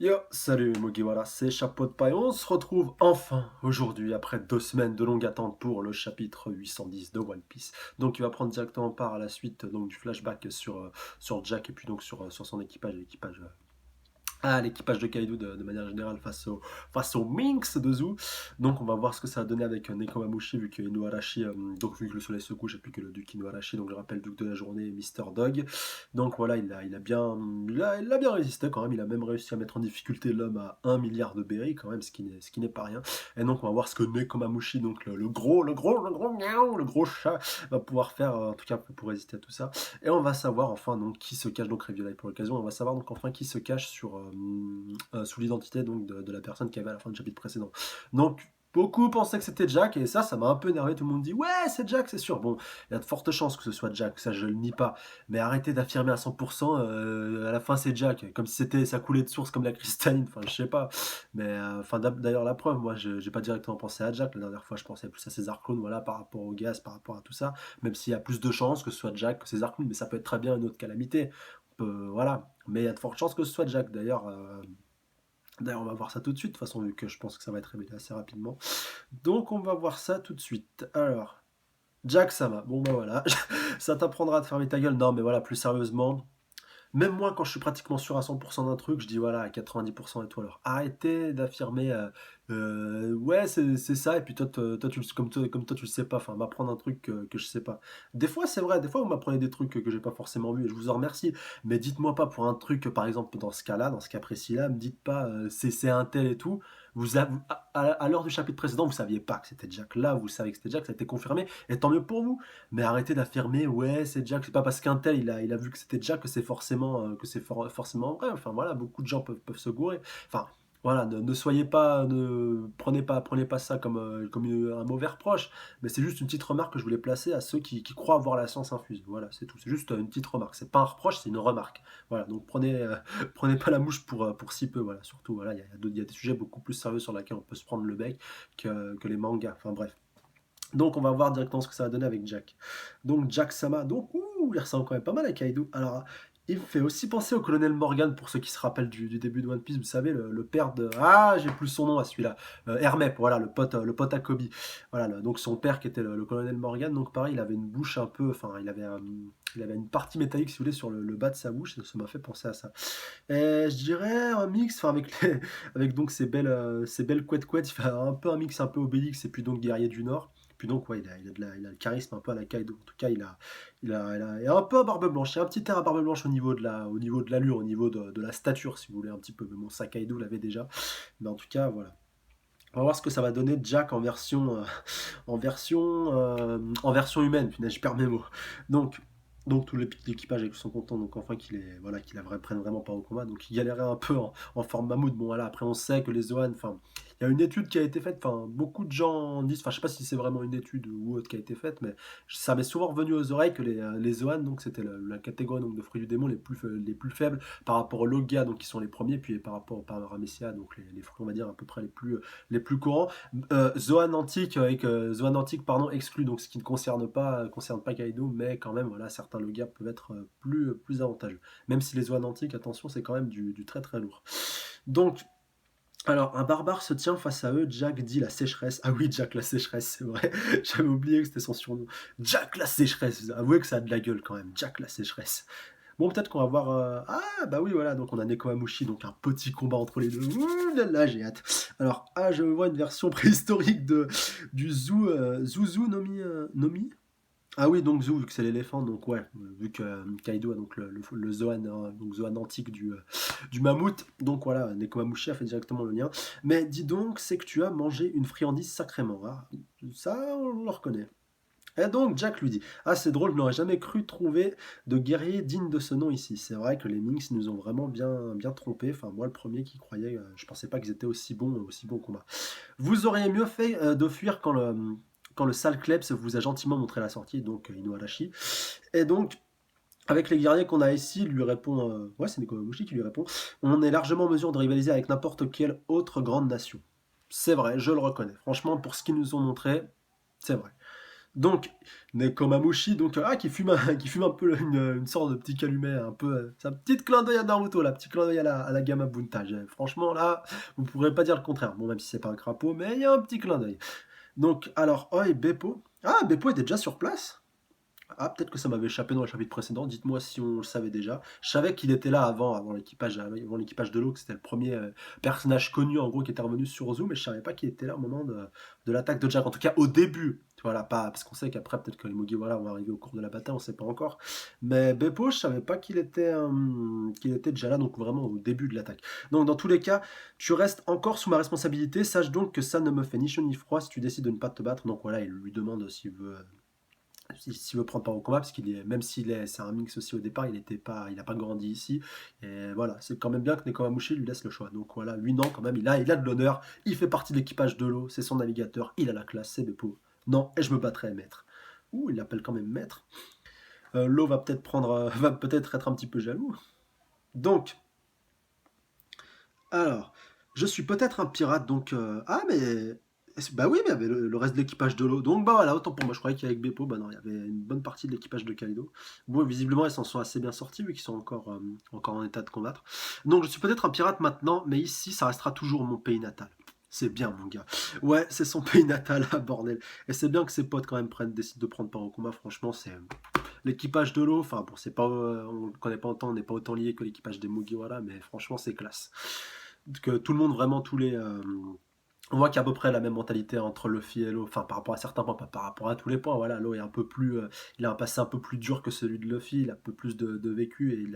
Yo, salut Mugiwara, c'est Chapeau de paille. On se retrouve enfin aujourd'hui après 2 semaines de longue attente pour le chapitre 810 de One Piece. Donc il va prendre directement part à la suite donc, du flashback sur Jack et puis donc sur son équipage, l'équipage de Kaido de manière générale face au Minx de Zou. Donc on va voir ce que ça a donné avec Nekomamushi vu que Inuarashi, donc vu que le soleil se couche et puis que le duc Inuarashi, donc je rappelle duc de la journée, Mister Dog. Donc voilà, il a bien résisté quand même, il a même réussi à mettre en difficulté l'homme à 1 milliard de berry quand même, ce qui n'est pas rien. Et donc on va voir ce que Nekomamushi, donc le gros chat, va pouvoir faire, en tout cas pour résister à tout ça. Et on va savoir enfin donc qui se cache, donc Reviolite pour l'occasion, on va savoir donc enfin qui se cache sous l'identité donc de la personne qui avait à la fin du chapitre précédent. Donc beaucoup pensaient que c'était Jack et ça m'a un peu énervé. Tout le monde dit ouais c'est Jack, c'est sûr. Bon, il y a de fortes chances que ce soit Jack, ça je le nie pas. Mais arrêtez d'affirmer à 100%, à la fin c'est Jack, comme si c'était ça coulait de source comme la cristalline. Enfin je sais pas. Mais enfin d'ailleurs la preuve, moi j'ai pas directement pensé à Jack. La dernière fois je pensais plus à César Clown, voilà, par rapport au gaz, par rapport à tout ça. Même s'il y a plus de chances que ce soit Jack que César Clown, mais ça peut être très bien une autre calamité. Voilà, mais il y a de fortes chances que ce soit Jack. D'ailleurs, on va voir ça tout de suite, de toute façon, vu que je pense que ça va être révélé assez rapidement. Donc, on va voir ça tout de suite. Alors, Jack Sama. Bon, bah voilà, ça t'apprendra à te fermer ta gueule. Non, mais voilà, plus sérieusement, même moi, quand je suis pratiquement sûr à 100% d'un truc, je dis voilà, à 90% et tout. Alors arrêtez d'affirmer ouais, c'est ça, et puis toi, comme toi, tu le sais pas, enfin, m'apprendre un truc que je sais pas. Des fois, c'est vrai, des fois, vous m'apprenez des trucs que j'ai pas forcément vu, et je vous en remercie. Mais dites-moi pas pour un truc, par exemple, dans ce cas-là, dans ce cas précis-là, me dites pas c'est un tel et tout. À l'heure du chapitre précédent, vous saviez pas que c'était Jack. Là, vous savez que c'était Jack, ça a été confirmé, et tant mieux pour vous. Mais arrêtez d'affirmer ouais c'est Jack, c'est pas parce qu'un tel il a vu que c'était Jack que c'est forcément vrai. Enfin voilà, beaucoup de gens peuvent se gourer. Enfin voilà, ne soyez pas, ne prenez pas ça comme un mauvais reproche, mais c'est juste une petite remarque que je voulais placer à ceux qui croient avoir la science infuse. Voilà, c'est tout. C'est juste une petite remarque. C'est pas un reproche, c'est une remarque. Voilà, donc prenez pas la mouche pour si peu. Voilà, surtout voilà, il y a des sujets beaucoup plus sérieux sur lesquels on peut se prendre le bec que les mangas. Enfin bref. Donc on va voir directement ce que ça va donner avec Jack. Donc Jack Sama, donc il ressemble quand même pas mal à Kaido. Alors il me fait aussi penser au colonel Morgan pour ceux qui se rappellent du début de One Piece, vous savez, le père de... Ah, j'ai plus son nom à celui-là. Hermep, voilà, le pote à Kobe. Voilà, donc son père qui était le colonel Morgan, donc pareil, il avait une bouche un peu... Enfin, il avait une partie métallique, si vous voulez, sur le bas de sa bouche, ça m'a fait penser à ça. Et je dirais un mix, enfin avec donc ces belles couettes, il fait un peu un mix un peu Obélix et puis donc guerrier du Nord. Puis donc ouais, il a le charisme un peu à la Kaido. En tout cas, il a un peu à barbe blanche. Il y a un petit air à barbe blanche au niveau de l'allure, au niveau de la stature, si vous voulez un petit peu. Mais bon, ça Kaido l'avait déjà. Mais en tout cas, voilà. On va voir ce que ça va donner Jack en version humaine. Finalement, je perds mes mots. Donc, donc tout l'équipage sont contents. Donc enfin prenne vraiment part au combat. Donc il galérait un peu en forme mammouth. Bon voilà. Après on sait que les Zoan, enfin il y a une étude qui a été faite. Enfin beaucoup de gens disent. Enfin je sais pas si c'est vraiment une étude ou autre qui a été faite, mais ça m'est souvent revenu aux oreilles que les Zoan, donc c'était la catégorie donc de fruits du démon les plus faibles par rapport aux Logia, donc qui sont les premiers, puis par rapport aux Paramecia, donc les fruits on va dire à peu près les plus courants. Zoan antique Zoan antique pardon exclu, donc ce qui ne concerne pas Kaido, mais quand même voilà, certains Logia peuvent être plus avantageux. Même si les Zoan antiques, attention, c'est quand même du très très lourd. Donc alors, un barbare se tient face à eux, Jack dit la sécheresse. Ah oui, Jack la sécheresse, c'est vrai. J'avais oublié que c'était son surnom. Jack la sécheresse. Avouez que ça a de la gueule quand même. Jack la sécheresse. Bon, peut-être qu'on va voir. Ah, bah oui, voilà. Donc, on a Nekomamushi, donc un petit combat entre les deux. Ouh là là, j'ai hâte. Alors, je vois une version préhistorique du Zuzu Nomi. Ah oui, donc Zou, vu que c'est l'éléphant, donc ouais, vu que Kaido a donc le Zoan, donc Zoan antique du mammouth, donc voilà, Nekomamushi a fait directement le lien. Mais dis donc, c'est que tu as mangé une friandise sacrément rare. Ça, on le reconnaît. Et donc Jack lui dit: ah, c'est drôle, je n'aurais jamais cru trouver de guerrier digne de ce nom ici. C'est vrai que les Minx nous ont vraiment bien, bien trompés. Enfin, moi, le premier qui croyait, je pensais pas qu'ils étaient aussi bons au combat. Vous auriez mieux fait de fuir quand le sale Klebs vous a gentiment montré la sortie, donc Inuarashi. Et donc, avec les guerriers qu'on a ici, lui répond, ouais, c'est Nekomamushi qui lui répond, on est largement en mesure de rivaliser avec n'importe quelle autre grande nation. C'est vrai, je le reconnais. Franchement, pour ce qu'ils nous ont montré, c'est vrai. Donc, Nekomamushi, donc, qui fume un peu une sorte de petit calumet, un peu, c'est un petit clin d'œil à Naruto, là, petit clin d'œil à la gamme Buntage. Franchement, là, vous pourrez pas dire le contraire. Bon, même si c'est pas un crapaud, mais il y a un petit clin d'œil. Donc, alors, Oi, Beppo. Ah, Beppo était déjà sur place? Ah, peut-être que ça m'avait échappé dans le chapitre précédent. Dites-moi si on le savait déjà. Je savais qu'il était là avant l'équipage de l'eau, que c'était le premier personnage connu en gros qui était revenu sur Zoo, mais je savais pas qu'il était là au moment de l'attaque de Jack. En tout cas, au début. Voilà, pas parce qu'on sait qu'après peut-être que les Mugiwara vont arriver au cours de la bataille, on sait pas encore. Mais Beppo, je savais pas qu'il était déjà là, donc vraiment au début de l'attaque. Donc dans tous les cas, tu restes encore sous ma responsabilité. Sache donc que ça ne me fait ni chaud ni froid si tu décides de ne pas te battre. Donc voilà, il lui demande s'il veut prendre part au combat, parce qu'il est, même c'est un mix aussi au départ, il n'a pas grandi ici. Et voilà, c'est quand même bien que Nekomamushi lui laisse le choix. Donc voilà, lui non, quand même, il a de l'honneur, il fait partie de l'équipage de l'eau, c'est son navigateur, il a la classe, c'est Beppo. Non, et je me battrai, maître. Ouh, il l'appelle quand même maître. L'eau va peut-être être un petit peu jaloux. Donc, alors, je suis peut-être un pirate, donc... ah, mais... Bah oui, mais il y avait le reste de l'équipage de l'eau. Donc bah voilà, autant pour moi, je croyais qu'avec Beppo, bah non, il y avait une bonne partie de l'équipage de Kaido. Bon, visiblement, ils s'en sont assez bien sortis, vu qu'ils sont encore en état de combattre. Donc je suis peut-être un pirate maintenant, mais ici, ça restera toujours mon pays natal. C'est bien, mon gars. Ouais, c'est son pays natal, bordel. Et c'est bien que ses potes, quand même, décident de prendre part au combat. Franchement, c'est... L'équipage de l'eau, enfin, bon, c'est pas, on ne connaît pas autant, on n'est pas autant lié que l'équipage des Mugiwara, mais franchement, c'est classe. Que tout le monde, vraiment, on voit qu'il y a à peu près la même mentalité entre Luffy et Law, enfin par rapport à certains points, pas par rapport à tous les points. Voilà, Law est un peu plus, il a un passé un peu plus dur que celui de Luffy, il a un peu plus de vécu et il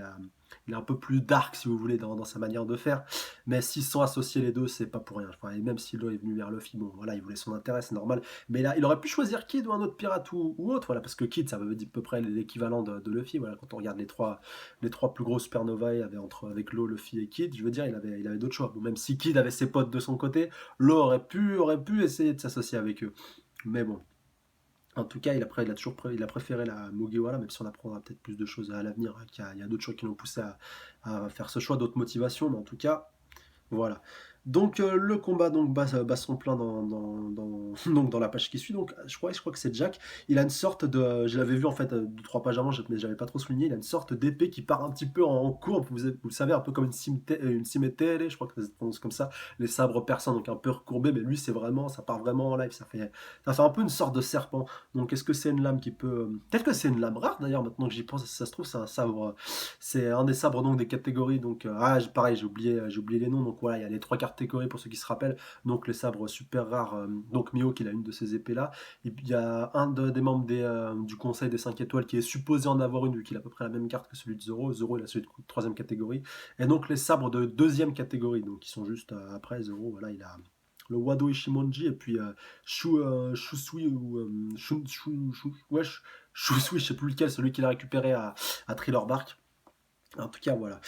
est un peu plus dark si vous voulez dans sa manière de faire. Mais s'ils sont associés les deux, c'est pas pour rien. Enfin, et même si Law est venu vers Luffy, bon voilà, il voulait son intérêt, c'est normal. Mais là, il aurait pu choisir Kid ou un autre pirate ou autre, voilà, parce que Kid, ça veut dire à peu près l'équivalent de Luffy. Voilà, quand on regarde les trois plus grosses supernovae avec Law, Luffy et Kid, je veux dire, il avait d'autres choix. Bon, même si Kid avait ses potes de son côté, Law aurait pu essayer de s'associer avec eux. Mais bon, en tout cas, il a préféré la Mugiwara, même si on apprendra peut-être plus de choses à l'avenir, hein, qu'il y a d'autres choix qui l'ont poussé à faire ce choix, d'autres motivations, mais en tout cas, voilà. Donc le combat donc bat son plein donc dans la page qui suit. Donc je crois que c'est Jack. Il a une sorte de, je l'avais vu en fait 2-3 pages avant, mais j'avais pas trop souligné. Il a une sorte d'épée qui part un petit peu en courbe. Vous le savez, un peu comme une cimetière, je crois que ça se prononce comme ça. Les sabres persans donc un peu recourbés, mais lui ça part vraiment en live. Ça fait un peu une sorte de serpent. Donc est-ce que c'est une lame qui peut, peut-être que c'est une lame rare d'ailleurs. Maintenant que j'y pense, si ça se trouve c'est un sabre. C'est un des sabres donc des catégories. Donc pareil, j'ai oublié les noms. Donc voilà, il y a les trois catégories pour ceux qui se rappellent. Donc les sabres super rares. Donc Mio qui a une de ces épées là. Il y a des membres du Conseil des 5 étoiles qui est supposé en avoir une vu qu'il a à peu près la même carte que celui de Zoro. Zoro il a celui de troisième catégorie. Et donc les sabres de deuxième catégorie. Donc qui sont juste après Zoro. Voilà, il a le Wado Ishimonji et puis Shusui ou ouais, Shusui, je sais plus lequel, celui qu'il a récupéré à Thriller Bark. En tout cas, voilà.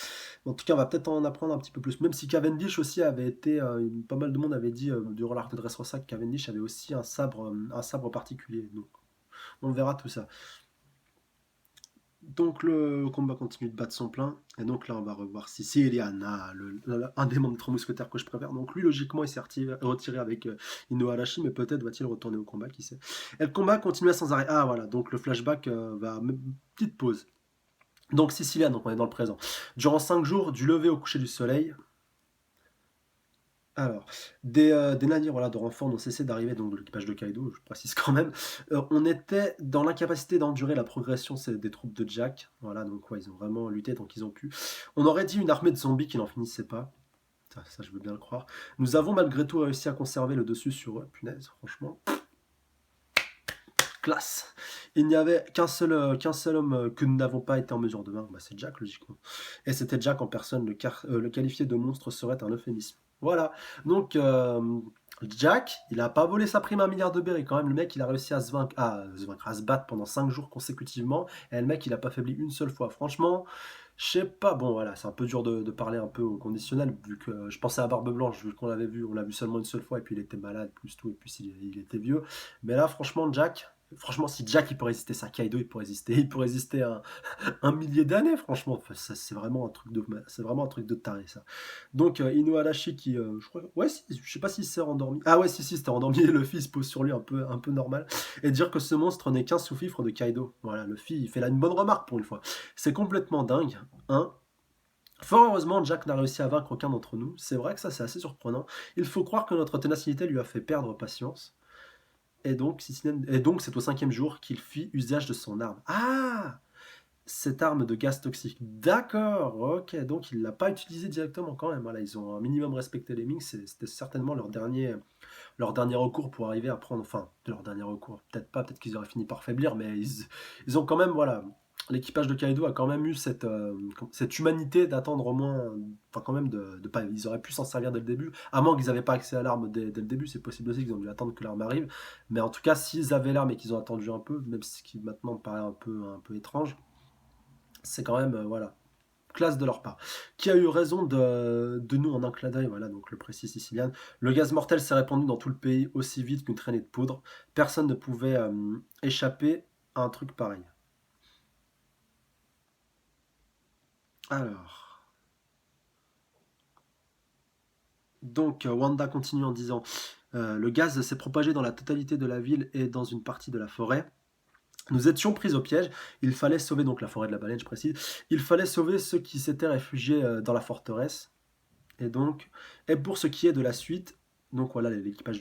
En tout cas, on va peut-être en apprendre un petit peu plus. Même si Cavendish aussi avait été, pas mal de monde avait dit durant l'arc de Dressrosa que Cavendish avait aussi un sabre particulier. Donc, on verra tout ça. Donc le combat continue de battre son plein. Et donc là, on va revoir Siciliana, un des membres des trois mousquetaires que je préfère. Donc lui, logiquement, il s'est retiré avec Ino Arashi, mais peut-être va-t-il retourner au combat, qui sait. Et le combat continue sans arrêt. Ah voilà, donc le flashback va... Petite pause. Donc Sicilia, donc on est dans le présent. Durant 5 jours, du lever au coucher du soleil, alors, des navires voilà, de renfort n'ont cessé d'arriver, donc de l'équipage de Kaido, je précise quand même. On était dans l'incapacité d'endurer la progression des troupes de Jack. Voilà, donc ouais, ils ont vraiment lutté, donc ils ont pu. On aurait dit une armée de zombies qui n'en finissait pas. Ça, je veux bien le croire. Nous avons malgré tout réussi à conserver le dessus sur eux. Punaise, franchement, classe. Il n'y avait qu'un seul homme que nous n'avons pas été en mesure de vaincre. Bah, c'est Jack, logiquement. Et c'était Jack en personne. Le qualifier de monstre serait un euphémisme. Voilà. Donc, Jack, il a pas volé sa prime à 1 milliard de berry. Quand même, le mec, il a réussi à se battre pendant 5 jours consécutivement. Et le mec, il a pas faibli une seule fois. Franchement, je sais pas. Bon, voilà, c'est un peu dur de parler un peu au conditionnel, vu que je pensais à Barbe Blanche, vu qu'on l'avait vu, on l'a vu seulement une seule fois, et puis il était malade, plus tout, et puis il était vieux. Mais là, franchement, Jack. Franchement, si Jack il peut résister ça, Kaido il peut résister un millier d'années, franchement. Enfin, ça, c'est vraiment un truc de taré, ça. Donc, Inuarashi qui, je crois, ouais, je sais pas s'il s'est rendormi. Ah ouais, si, c'était endormi. Et Luffy se pose sur lui un peu normal. Et dire que ce monstre n'est qu'un sous-fifre de Kaido. Voilà, Luffy, il fait là une bonne remarque pour une fois. C'est complètement dingue, hein. Fort heureusement, Jack n'a réussi à vaincre aucun d'entre nous. C'est vrai que ça, c'est assez surprenant. Il faut croire que notre ténacité lui a fait perdre patience. Et donc, c'est au cinquième jour qu'il fit usage de son arme. Ah, cette arme de gaz toxique. D'accord, ok. Donc, il ne l'a pas utilisée directement quand même. Voilà, ils ont un minimum respecté les Minks. C'était certainement leur dernier recours pour arriver à prendre. Enfin, leur dernier recours. Peut-être pas, peut-être qu'ils auraient fini par faiblir, mais ils ont quand même, voilà. L'équipage de Kaido a quand même eu cette humanité d'attendre au moins. Enfin, quand même, de pas. Ils auraient pu s'en servir dès le début. À moins qu'ils n'avaient pas accès à l'arme dès le début. C'est possible aussi qu'ils ont dû attendre que l'arme arrive. Mais en tout cas, s'ils avaient l'arme et qu'ils ont attendu un peu, même ce qui maintenant me paraît un peu étrange, c'est quand même. Voilà, classe de leur part. Qui a eu raison de nous en un clin d'œil, voilà, donc le précis sicilien. Le gaz mortel s'est répandu dans tout le pays aussi vite qu'une traînée de poudre. Personne ne pouvait échapper à un truc pareil. Alors, donc Wanda continue en disant le gaz s'est propagé dans la totalité de la ville et dans une partie de la forêt. Nous étions pris au piège. Il fallait sauver donc la forêt de la baleine, je précise. Il fallait sauver ceux qui s'étaient réfugiés dans la forteresse. Et donc, et pour ce qui est de la suite, donc voilà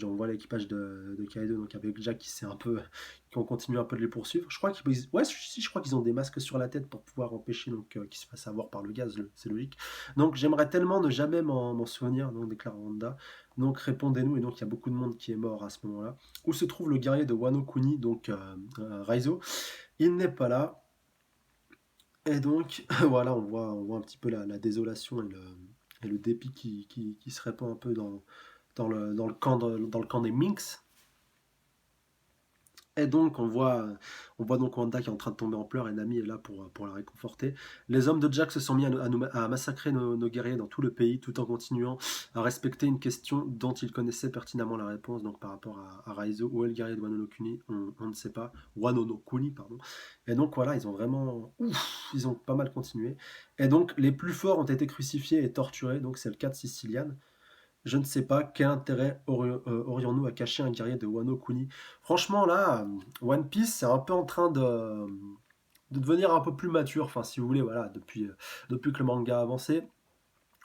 on voit l'équipage de Kaido, donc avec Jack qui s'est un peu, qui ont continué un peu de les poursuivre. Je crois ouais, si, je crois qu'ils ont des masques sur la tête pour pouvoir empêcher donc qu'ils se fassent avoir par le gaz, c'est logique. Donc j'aimerais tellement ne jamais m'en souvenir, donc déclare Wanda. Donc répondez-nous, et donc il y a beaucoup de monde qui est mort à ce moment-là. Où se trouve le guerrier de Wano Kuni, donc Raizo? Il n'est pas là. Et donc, voilà, on voit un petit peu la désolation et le dépit qui se répand un peu dans le camp des Minks. Et donc, on voit donc Wanda qui est en train de tomber en pleurs et Nami est là pour la réconforter. Les hommes de Jack se sont mis à massacrer nos guerriers dans tout le pays tout en continuant à respecter une question dont ils connaissaient pertinemment la réponse. Donc, par rapport à Raizo, où est le guerrier de Wano no Kuni, on ne sait pas. Wano no Kuni, pardon. Et donc, voilà, ils ont vraiment. Ouf, ils ont pas mal continué. Et donc, les plus forts ont été crucifiés et torturés. Donc, c'est le cas de Sicilian. Je ne sais pas quel intérêt aurions-nous à cacher un guerrier de Wano Kuni. Franchement, là, One Piece, c'est un peu en train de devenir un peu plus mature. Enfin, si vous voulez, voilà, depuis que le manga a avancé,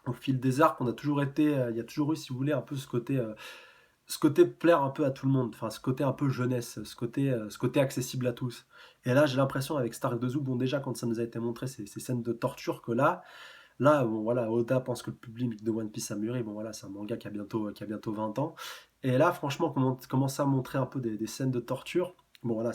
au fil des arcs, on a toujours été, il y a toujours eu, si vous voulez, un peu ce côté plaire un peu à tout le monde. Enfin, ce côté un peu jeunesse, ce côté accessible à tous. Et là, j'ai l'impression avec Stark de Zoo, bon, déjà, quand ça nous a été montré, ces scènes de torture, que là, bon, voilà, Oda pense que le public de One Piece a mûri. Bon, voilà, c'est un manga qui a bientôt 20 ans. Et là, franchement, commence à montrer un peu des scènes de torture. Bon, voilà,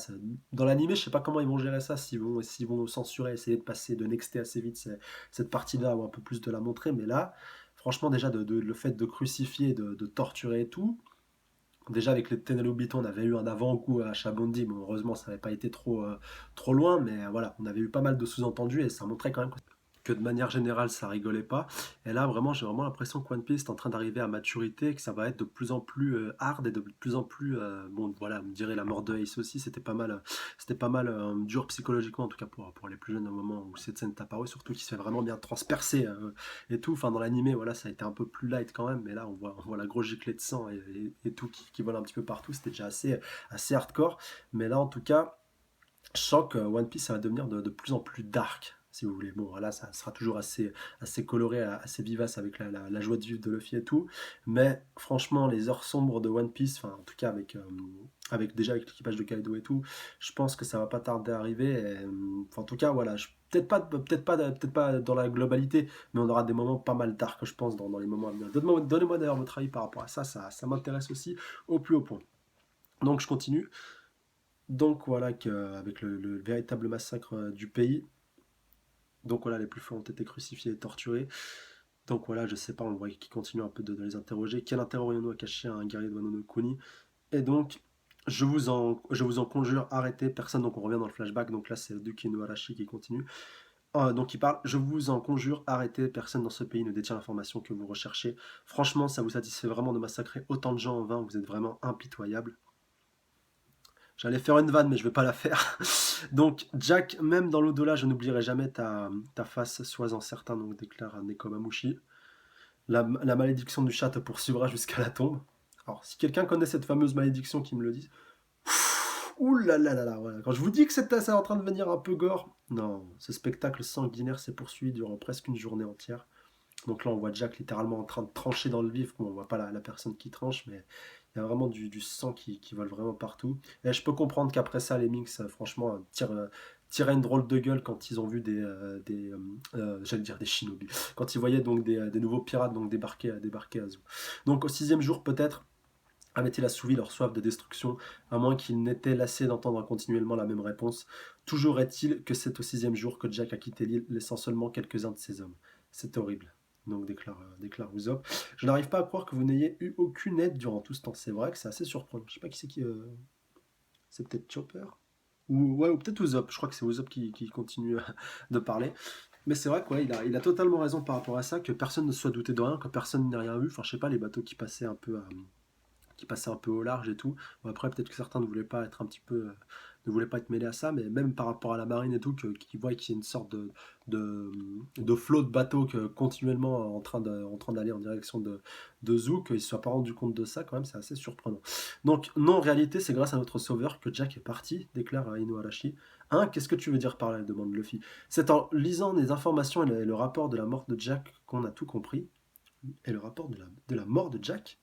dans l'animé, je sais pas comment ils vont gérer ça, s'ils vont censurer, essayer de passer, de nexter assez vite cette partie-là, ou un peu plus de la montrer. Mais là, franchement, déjà, le fait de crucifier, de torturer et tout, déjà avec les Tenryubito, on avait eu un avant-goût à Chabondi. Bon, heureusement, ça n'avait pas été trop loin, mais voilà, on avait eu pas mal de sous-entendus et ça montrait quand même que de manière générale ça rigolait pas. Et là vraiment j'ai vraiment l'impression que One Piece est en train d'arriver à maturité et que ça va être de plus en plus hard et de plus en plus bon voilà, vous me direz la mort de Ace aussi, c'était pas mal dur psychologiquement en tout cas pour les plus jeunes au moment où cette scène est apparue, surtout qu'il se fait vraiment bien transpercer et tout. Enfin dans l'animé voilà, ça a été un peu plus light quand même, mais là on voit la grosse giclée de sang et tout qui vole un petit peu partout, c'était déjà assez hardcore. Mais là en tout cas je sens que One Piece ça va devenir de plus en plus dark, si vous voulez. Bon, voilà, ça sera toujours assez coloré, assez vivace avec la joie de vivre de Luffy et tout. Mais franchement, les heures sombres de One Piece, enfin, en tout cas déjà avec l'équipage de Kaido et tout, je pense que ça va pas tarder à arriver. Enfin, en tout cas, voilà, peut-être pas dans la globalité, mais on aura des moments pas mal dark, je pense, dans les moments à venir. Donnez-moi d'ailleurs votre avis par rapport à ça, ça m'intéresse aussi au plus haut point. Donc, je continue. Donc voilà qu'avec le véritable massacre du pays, donc voilà, les plus forts ont été crucifiés et torturés. Donc voilà, je sais pas, on voit qu'ils continuent un peu de les interroger. Quel intérêt aurions-nous à cacher un guerrier de Wano no Kuni? Et donc, je vous en conjure, arrêtez, personne, donc on revient dans le flashback, donc là c'est Duke Inuarashi qui continue. Donc il parle, je vous en conjure, arrêtez, personne dans ce pays ne détient l'information que vous recherchez. Franchement, ça vous satisfait vraiment de massacrer autant de gens en vain, vous êtes vraiment impitoyable. J'allais faire une vanne, mais je vais pas la faire. Donc, Jack, même dans l'au-delà, je n'oublierai jamais ta face, sois-en certain, donc déclare Nekomamushi. La malédiction du chat te poursuivra jusqu'à la tombe. Alors, si quelqu'un connaît cette fameuse malédiction, qui me le dise. Ouh là là là là, voilà. Quand je vous dis que c'est en train de devenir un peu gore, non, ce spectacle sanguinaire s'est poursuivi durant presque une journée entière. Donc là, on voit Jack littéralement en train de trancher dans le vif. Bon, on voit pas la personne qui tranche, mais il y a vraiment du sang qui vole vraiment partout. Et je peux comprendre qu'après ça, les Minx, franchement, tiraient une drôle de gueule quand ils ont vu j'allais dire des shinobi, quand ils voyaient donc des nouveaux pirates donc débarquer à Zoo. Donc au sixième jour peut-être, avait-il assouvi leur soif de destruction, à moins qu'ils n'étaient lassés d'entendre continuellement la même réponse. Toujours est-il que c'est au sixième jour que Jack a quitté l'île, laissant seulement quelques-uns de ses hommes. C'est horrible. Donc déclare Usopp. Je n'arrive pas à croire que vous n'ayez eu aucune aide durant tout ce temps. C'est vrai que c'est assez surprenant. Je sais pas qui c'est qui. C'est peut-être Chopper ou peut-être Usopp. Je crois que c'est Usopp qui continue de parler. Mais c'est vrai qu'il il a totalement raison par rapport à ça, que personne ne se soit douté de rien, que personne n'ait rien vu. Enfin, je sais pas, les bateaux qui passaient un peu au large et tout. Bon, après, peut-être que certains ne voulaient pas être ne voulaient pas être mêlés à ça, mais même par rapport à la marine et tout, qui voient qu'il y a une sorte de flot de bateaux continuellement en train d'aller en direction de Zoo, qu'ils ne se soient pas rendu compte de ça, quand même, c'est assez surprenant. Donc, non, en réalité, c'est grâce à notre sauveur que Jack est parti, déclare Inuarashi. Hein, qu'est-ce que tu veux dire par là demande Luffy. C'est en lisant les informations et le rapport de la mort de Jack qu'on a tout compris. Et le rapport de la mort de Jack.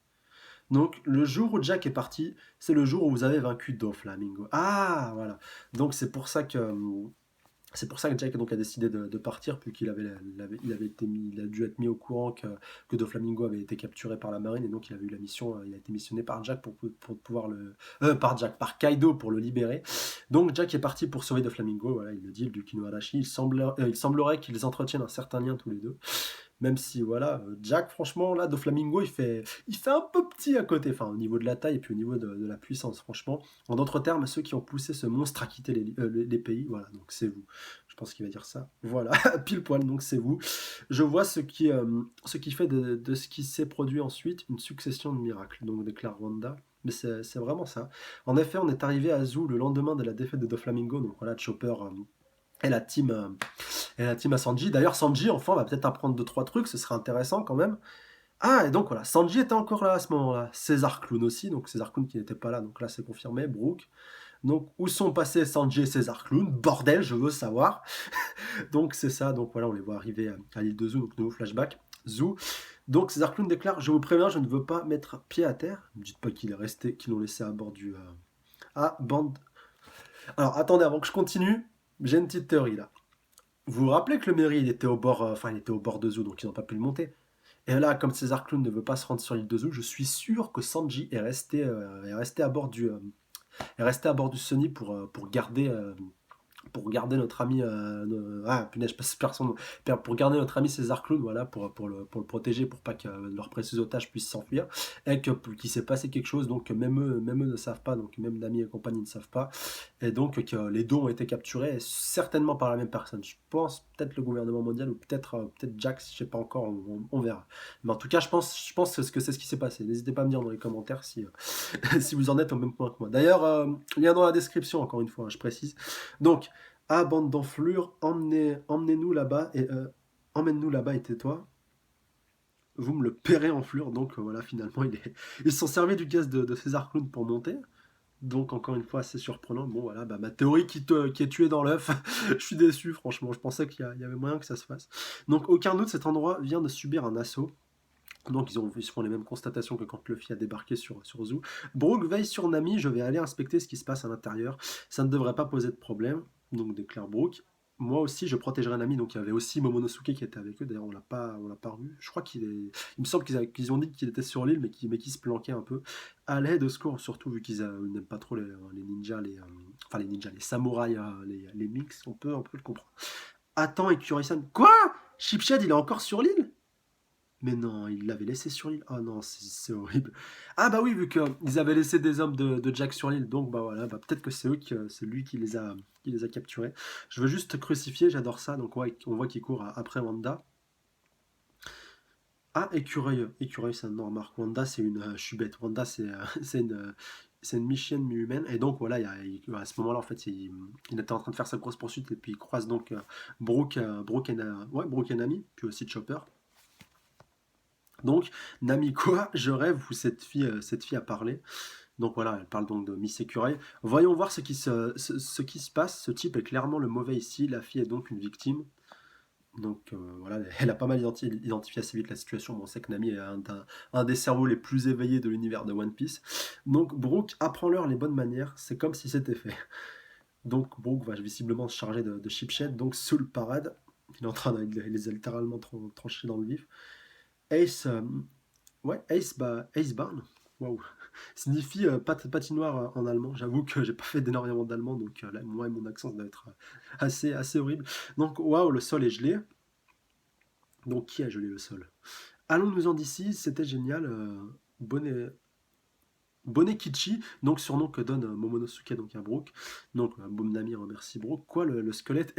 Donc, le jour où Jack est parti, c'est le jour où vous avez vaincu Doflamingo. Ah, voilà. Donc, c'est pour ça que Jack donc, a décidé de partir, puisqu'il il a dû être mis au courant que Doflamingo avait été capturé par la marine, et donc il avait eu la mission, il a été missionné par Jack pour pouvoir par Kaido pour le libérer. Donc Jack est parti pour sauver Doflamingo, voilà, il le dit, le Duke Arashi. Il semblerait qu'ils entretiennent un certain lien tous les deux. Même si, voilà, Jack, franchement, là, Doflamingo, il fait un peu petit à côté, enfin, au niveau de la taille et puis au niveau de la puissance, franchement. En d'autres termes, ceux qui ont poussé ce monstre à quitter les pays, voilà, donc c'est vous. Je pense qu'il va dire ça. Voilà, pile poil, donc c'est vous. Je vois ce qui fait de ce qui s'est produit ensuite une succession de miracles, donc déclare Wanda. Mais c'est vraiment ça. En effet, on est arrivé à Zoo le lendemain de la défaite de Doflamingo, donc voilà, Chopper et la team à Sanji. D'ailleurs, Sanji, enfin, va peut-être apprendre 2-3 trucs, ce serait intéressant quand même. Ah, et donc voilà, Sanji était encore là à ce moment-là. César Clown aussi, donc César Clown qui n'était pas là, donc là c'est confirmé. Brooke. Donc, où sont passés Sanji et César Clown? Bordel, je veux savoir. Donc, c'est ça, donc voilà, on les voit arriver à l'île de Zoo, donc nouveau flashback. Zoo. Donc, César Clown déclare: je vous préviens, je ne veux pas mettre pied à terre. Ne me dites pas qu'il est resté, qu'ils l'ont laissé à bord du. Ah, bande. Alors, attendez, avant que je continue, j'ai une petite théorie là. Vous vous rappelez que le Merry, il était au bord, il était au bord de Zoo, donc ils n'ont pas pu le monter. Et là, comme César Clown ne veut pas se rendre sur l'île de Zoo, je suis sûr que Sanji est resté à bord est resté à bord du Sunny pour garder notre ami punaise, je perds son nom, pour garder notre ami César Clown, voilà, pour le protéger, pour pas que leurs précieux otages puissent s'enfuir, et qu'il s'est passé quelque chose, donc même eux ne savent pas, donc même Nami et compagnie ne savent pas, et donc que les deux ont été capturés, et certainement par la même personne. Je pense peut-être le gouvernement mondial, ou peut-être Jax, je sais pas encore, on verra. Mais en tout cas, je pense que c'est ce qui s'est passé. N'hésitez pas à me dire dans les commentaires si, si vous en êtes au même point que moi. D'ailleurs, lien dans la description, encore une fois, je précise. Donc, ah, bande d'enflures, emmenez-nous là-bas et emmène-nous là-bas et tais-toi. Vous me le paierez en fleurs. Donc voilà, finalement, ils se sont servis du gaz de César Clown pour monter. Donc encore une fois, assez surprenant. Bon voilà, bah, ma théorie qui est tuée dans l'œuf. Je suis déçu, franchement. Je pensais qu'il y avait moyen que ça se fasse. Donc aucun doute, cet endroit vient de subir un assaut. Donc ils font les mêmes constatations que quand Luffy a débarqué sur Zoo. Brook veille sur Nami, je vais aller inspecter ce qui se passe à l'intérieur. Ça ne devrait pas poser de problème, donc déclare Brook. Moi aussi, je protégerai Nami. Donc il y avait aussi Momonosuke qui était avec eux. D'ailleurs, on l'a pas revu. Je crois il me semble qu'ils ont dit qu'il était sur l'île, mais qu'il se planquait un peu. À l'aide, au secours, surtout vu qu'ils n'aiment pas trop les ninjas, les ninjas, les samouraïs, les mix. On peut le comprendre. Attends, Ekuri-san. Quoi? Chipshed, il est encore sur l'île? Mais non, il l'avait laissé sur l'île. Ah non, c'est horrible. Ah bah oui, vu qu'ils avaient laissé des hommes de Jack sur l'île, donc bah voilà, bah peut-être que c'est lui qui les a capturés. Je veux juste te crucifier, j'adore ça. Donc ouais, on voit qu'il court après Wanda. Ah, écureuil, c'est un nom, remarque. Wanda, c'est une. Je suis bête. Wanda, c'est c'est c'est une mi-chienne, mi-humaine, et donc voilà, à ce moment-là, en fait, il était en train de faire sa grosse poursuite, et puis il croise donc Brooke et Nami, puis aussi Chopper. Donc, Nami quoi, je rêve où cette fille a parlé. Donc voilà, elle parle donc de Miss Écureuil. Voyons voir ce qui se passe. Ce type est clairement le mauvais ici. La fille est donc une victime. Donc voilà, elle a pas mal identifié assez vite la situation. Bon, on sait que Nami est un des cerveaux les plus éveillés de l'univers de One Piece. Donc Brook, apprend-leur les bonnes manières. C'est comme si c'était fait. Donc Brook va visiblement se charger de Shipshed. Donc Soul parade. Il est en train de les a littéralement trancher dans le vif. Ace, ouais, Ace Barn. Waouh. Signifie patinoire en allemand. J'avoue que j'ai pas fait d'énormément d'allemand, donc là, moi et mon accent, ça doit être assez horrible. Donc, waouh, le sol est gelé. Donc, qui a gelé le sol? Allons-nous-en d'ici, c'était génial. Bonnet, Bonekichi, donc surnom que donne Momonosuke donc à Brook. Donc Nami remercie Brook. Quoi, le squelette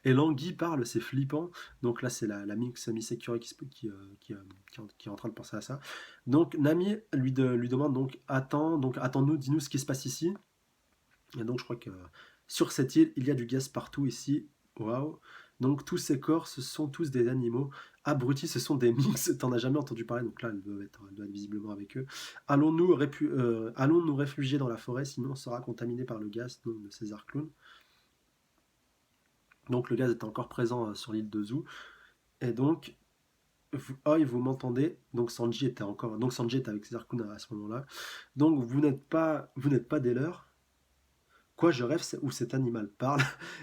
et l'anguille parle, c'est flippant. Donc là, c'est la Miss Security qui est en train de penser à ça. Donc Nami lui demande donc attends-nous, dis-nous ce qui se passe ici. Et donc je crois que sur cette île, il y a du gaz partout ici. Waouh. Donc tous ces corps, ce sont tous des animaux. Abrutis, ce sont des minx. T'en as jamais entendu parler, donc là, elle doit être visiblement avec eux. Allons nous réfugier dans la forêt, sinon on sera contaminé par le gaz donc, de César Clown. Donc le gaz est encore présent sur l'île de Zou. Et donc, vous m'entendez? Donc Sanji était avec César Clown à ce moment-là. Donc vous n'êtes pas des leurs. Quoi, je rêve où cet animal parle.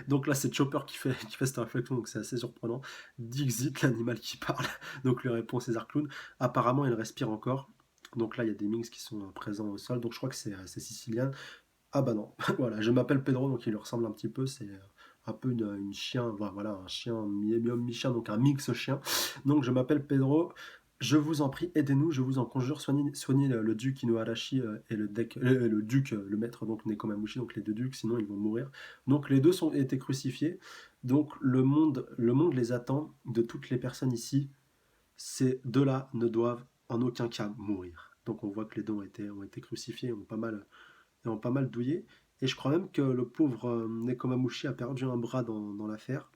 Donc là, c'est Chopper qui fait cette réflexion, donc c'est assez surprenant. Dixit, l'animal qui parle. Donc lui répond César Clown. Apparemment, il respire encore. Donc là, il y a des Minx qui sont présents au sol. Donc je crois que c'est Sicilian. Ah bah non, voilà, je m'appelle Pedro, donc il lui ressemble un petit peu. C'est un peu une chien, voilà, un chien mi-homme, mi-chien, donc un mix chien. Donc je m'appelle Pedro. Je vous en prie, aidez-nous, je vous en conjure, soignez le duc Inuarashi et le duc, le maître donc Nekomamushi, donc les deux ducs, sinon ils vont mourir. Donc les deux ont été crucifiés. Donc le monde les attend de toutes les personnes ici. Ces deux-là ne doivent en aucun cas mourir. Donc on voit que les deux ont été crucifiés, ont pas mal douillé. Et je crois même que le pauvre Nekomamushi a perdu un bras dans l'affaire.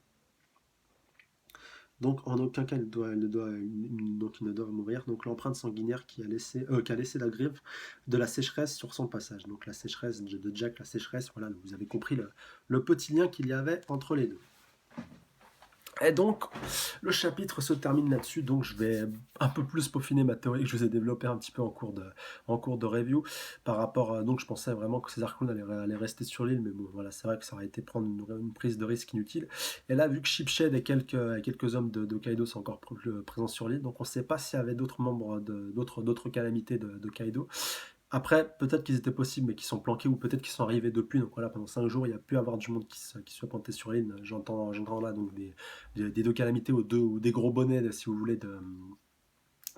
Donc en aucun cas donc il ne doit mourir. Donc l'empreinte sanguinaire qui a laissé la griffe de la sécheresse sur son passage. Donc la sécheresse de Jack, la sécheresse, voilà, vous avez compris le petit lien qu'il y avait entre les deux. Et donc, le chapitre se termine là-dessus, donc je vais un peu plus peaufiner ma théorie que je vous ai développée un petit peu en cours de review, par rapport à, donc je pensais vraiment que César Clown allait rester sur l'île, mais bon, voilà, c'est vrai que ça aurait été prendre une prise de risque inutile. Et là, vu que Shipshed et quelques hommes de Kaido sont encore présents sur l'île, donc on ne sait pas s'il y avait d'autres membres d'autres calamités de Kaido. Après, peut-être qu'ils étaient possibles, mais qu'ils sont planqués, ou peut-être qu'ils sont arrivés depuis. Donc voilà, pendant 5 jours, il y a pu avoir du monde qui soit planté sur l'île. J'entends là donc des deux calamités ou des gros bonnets, si vous voulez,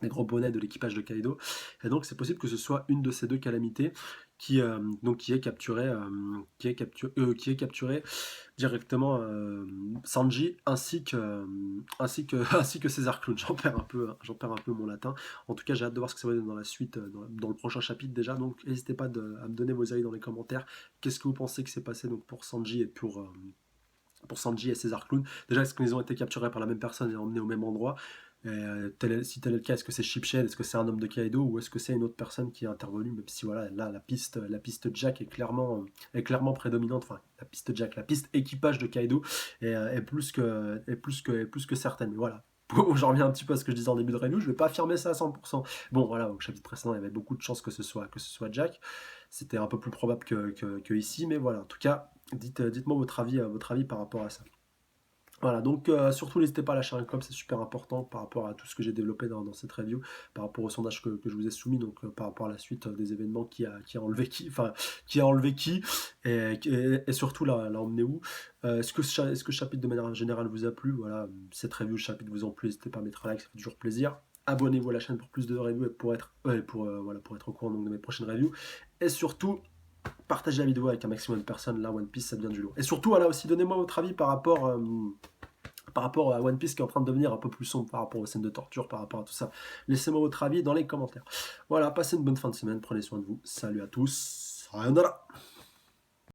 des gros bonnets de l'équipage de Kaido. Et donc c'est possible que ce soit une de ces deux calamités qui est capturé directement Sanji ainsi que César Clown. J'en perds un peu mon latin. En tout cas, j'ai hâte de voir ce que ça va donner dans la suite, dans le prochain chapitre déjà. Donc n'hésitez pas à me donner vos avis dans les commentaires. Qu'est-ce que vous pensez que s'est passé donc pour Sanji et pour Sanji et César Clown? Déjà, est-ce qu'ils ont été capturés par la même personne et emmenés au même endroit? Si tel est le cas, est-ce que c'est Shipshed, est-ce que c'est un homme de Kaido, ou est-ce que c'est une autre personne qui est intervenue? Même si voilà, là la piste Jack est clairement prédominante. Enfin, la piste Jack, la piste équipage de Kaido est plus que certaine. Mais voilà. J'en reviens un petit peu à ce que je disais en début de review, je ne vais pas affirmer ça à 100%. Bon voilà, au chapitre précédent, il y avait beaucoup de chances que ce soit Jack. C'était un peu plus probable que ici, mais voilà. En tout cas, dites-moi votre avis par rapport à ça. Voilà, donc surtout n'hésitez pas à lâcher un com, c'est super important par rapport à tout ce que j'ai développé dans cette review, par rapport au sondage que je vous ai soumis, donc par rapport à la suite des événements qui a enlevé qui, et surtout l'a emmené où. Est-ce que ce chapitre de manière générale vous a plu? Voilà, cette review, ce chapitre vous a plu, n'hésitez pas à mettre un like, ça fait toujours plaisir. Abonnez-vous à la chaîne pour plus de reviews et pour être au courant donc, de mes prochaines reviews. Et surtout, partagez la vidéo avec un maximum de personnes, là One Piece ça devient du lourd. Et surtout, voilà aussi, donnez-moi votre avis par rapport à One Piece qui est en train de devenir un peu plus sombre par rapport aux scènes de torture, par rapport à tout ça. Laissez-moi votre avis dans les commentaires. Voilà, passez une bonne fin de semaine, prenez soin de vous. Salut à tous. Sayonara.